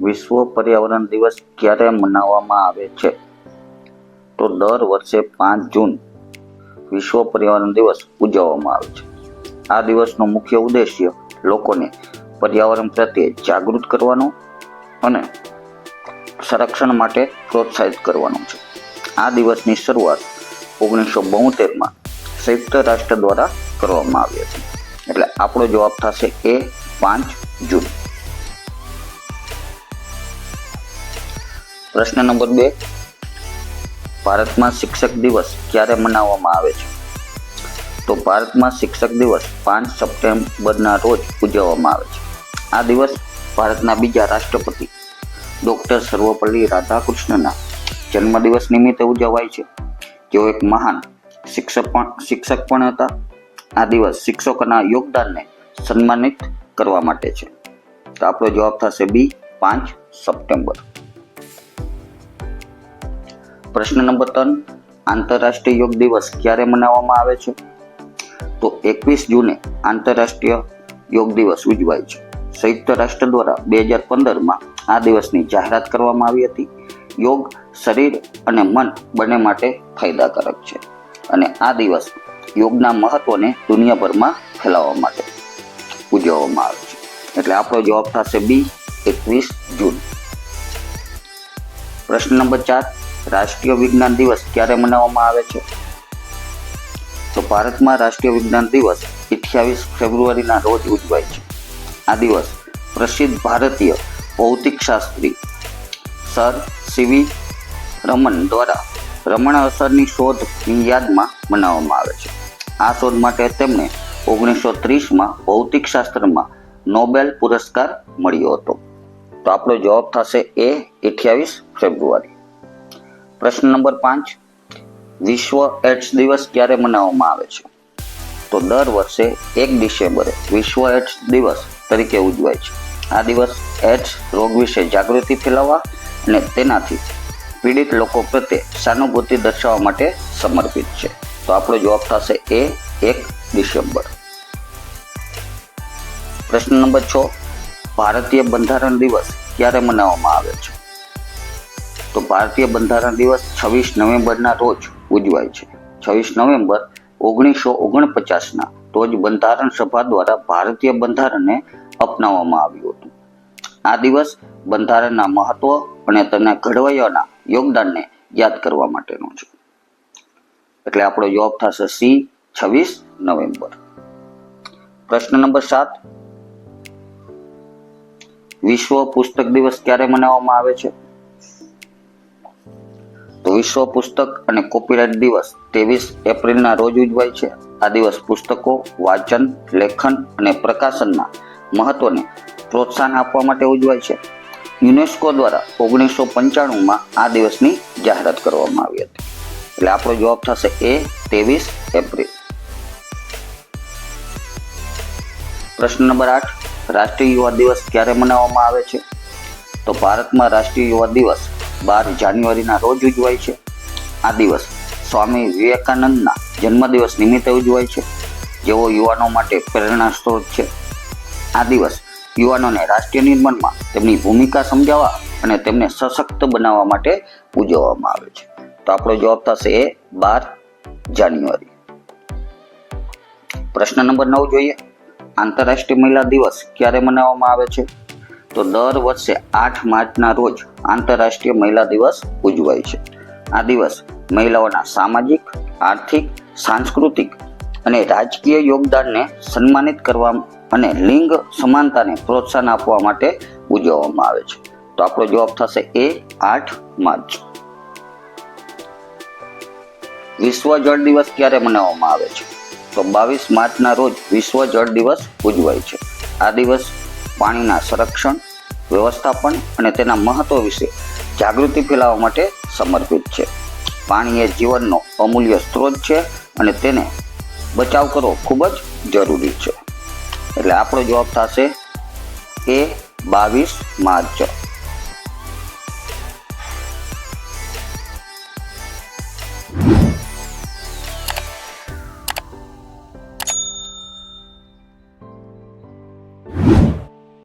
વિશ્વ પર્યાવરણ દિવસ ક્યારે મનાવવામાં આવે છે? તો દર વર્ષે 5 જૂન વિશ્વ પર્યાવરણ દિવસ ઉજવવામાં આવે છે. આ દિવસનો મુખ્ય ઉદ્દેશ્ય લોકોને પર્યાવરણ પ્રત્યે જાગૃત કરવાનો અને સંરક્ષણ માટે પ્રોત્સાહિત કરવાનો છે. આ દિવસની શરૂઆત 1972માં સંયુક્ત રાષ્ટ્ર દ્વારા કરવામાં આવી હતી. એટલે આપણો જવાબ થશે એ 5 જૂન. પ્રશ્ન નંબર 2, ભારતમાં શિક્ષક દિવસ ક્યારે મનાવવામાં આવે છે? તો ભારતમાં શિક્ષક દિવસ 5 સપ્ટેમ્બરના રોજ ઉજવવામાં આવે છે. આ દિવસ ભારતના બીજા રાષ્ટ્રપતિ ડોક્ટર સર્વપલ્લી રાધાકૃષ્ણના જન્મદિવસ નિમિત્તે ઉજવાય છે. જેઓ એક મહાન શિક્ષક પણ હતા. આ દિવસ શિક્ષકોના યોગદાનને સન્માનિત કરવા માટે છે. તો આપણો જવાબ થશે બી 5 સપ્ટેમ્બર. પ્રશ્ન નંબર 3, આંતરરાષ્ટ્રીય યોગ દિવસ ક્યારે મનાવવામાં આવે છે? તો 21 જૂને આંતરરાષ્ટ્રીય યોગ દિવસ ઉજવાય છે. સંયુક્ત રાષ્ટ્ર દ્વારા 2015માં આ દિવસની જાહેરાત કરવામાં આવી હતી. યોગ શરીર અને મન બંને માટે ફાયદાકારક છે અને આ દિવસ યોગના મહત્વને દુનિયાભરમાં ફેલાવવા માટે ઉજવવામાં આવે છે. એટલે આપણો જવાબ થશે બી 21 જૂન. પ્રશ્ન નંબર 4, રાષ્ટ્રીય વિજ્ઞાન દિવસ ક્યારે મનાવવામાં આવે છે? તો ભારતમાં રાષ્ટ્રીય વિજ્ઞાન દિવસ 28 ફેબ્રુઆરીના રોજ ઉજવાય છે. આ દિવસ પ્રસિદ્ધ ભારતીય ભૌતિકશાસ્ત્રી સર સીવી રમન દ્વારા રમણ અસરની શોધની યાદમાં મનાવવામાં આવે છે. આ શોધ માટે તેમને 1930માં ભૌતિકશાસ્ત્રમાં નોબેલ પુરસ્કાર મળ્યો હતો. તો આપણો જવાબ થશે એ 28 ફેબ્રુઆરી. પ્રશ્ન નંબર 5, વિશ્વ એડ્સ દિવસ ક્યારે મનાવવામાં આવે છે? તો દર વર્ષે 1 ડિસેમ્બરે વિશ્વ એડ્સ દિવસ તરીકે ઉજવાય છે. આ દિવસ એડ્સ રોગ વિશે જાગૃતિ ફેલાવવા અને તેનાથી પીડિત લોકો પ્રત્યે સહાનુભૂતિ દર્શાવવા માટે સમર્પિત છે. તો આપણો જવાબ થશે એ 1 ડિસેમ્બર. પ્રશ્ન નંબર 6, ભારતીય બંધારણ દિવસ ક્યારે મનાવવામાં આવે છે? તો ભારતીય બંધારણ દિવસ 26 નવેમ્બરના રોજ ઉજવાય છે. 26 નવેમ્બર 1949ના રોજ બંધારણ સભા દ્વારા ભારતીય બંધારણને અપનાવવામાં આવ્યું હતું. આ દિવસ બંધારણના મહત્વ અને તેના ઘડવૈયાના યોગદાનને યાદ કરવા માટેનો છે. એટલે આપણો જવાબ થશે સી 26 નવેમ્બર. પ્રશ્ન નંબર 7, વિશ્વ પુસ્તક દિવસ ક્યારે મનાવવામાં આવે છે? તો વિશ્વ પુસ્તક અને કોપીરાઇટ દિવસ 23 એપ્રિલના રોજ ઉજવાય છે. આ દિવસ પુસ્તકો, વાંચન, લેખન અને પ્રકાશનના મહત્વને પ્રોત્સાહન આપવા માટે ઉજવાય છે. યુનેસ્કો દ્વારા 1995માં આ દિવસની જાહેરાત કરવામાં આવી હતી. એટલે આપણો જવાબ થશે એ 23 એપ્રિલ. પ્રશ્ન નંબર 8, રાષ્ટ્રીય યુવા દિવસ ક્યારે મનાવવામાં આવે છે? તો ભારતમાં રાષ્ટ્રીય યુવા દિવસ 12 જાન્યુઆરીના રોજ ઉજવાય છે. આ દિવસ સ્વામી વિવેકાનંદના જન્મદિવસ નિમિત્તે ઉજવાય છે, જેઓ યુવાનો માટે પ્રેરણા સ્ત્રોત છે. આ દિવસ યુવાનોને રાષ્ટ્રીય નિર્માણમાં તેમની ભૂમિકા સમજાવવા અને તેમને સશક્ત બનાવવા માટે ઉજવવામાં આવે છે. તો આપણો જવાબ થશે એ 12 જાન્યુઆરી. પ્રશ્ન નંબર 9 જોઈએ. આંતરરાષ્ટ્રીય મહિલા દિવસ ક્યારે મનાવવામાં આવે છે? તો દર વર્ષે 8 માર્ચના રોજ આંતરરાષ્ટ્રીય મહિલા દિવસ ઉજવાય છે. આ દિવસ મહિલાઓના સામાજિક, આર્થિક, સાંસ્કૃતિક અને રાજકીય યોગદાનને સન્માનિત કરવા અને લિંગ સમાનતાને પ્રોત્સાહન આપવા માટે ઉજવવામાં આવે છે. તો આપણો જવાબ થશે એ 8 માર્ચ. વિશ્વ જળ દિવસ ક્યારે મનાવવામાં આવે છે? તો 22 માર્ચના રોજ વિશ્વ જળ દિવસ ઉજવાય છે. આ દિવસ પાણીના સંરક્ષણ, વ્યવસ્થાપન અને તેના મહત્વ વિશે જાગૃતિ ફેલાવવા માટે સમર્પિત છે. પાણી એ જીવનનો અમૂલ્ય સ્ત્રોત છે અને તેને બચાવ કરવો ખૂબ જ જરૂરી છે. એટલે આપણો જવાબ થશે એ 22 માર્ચ.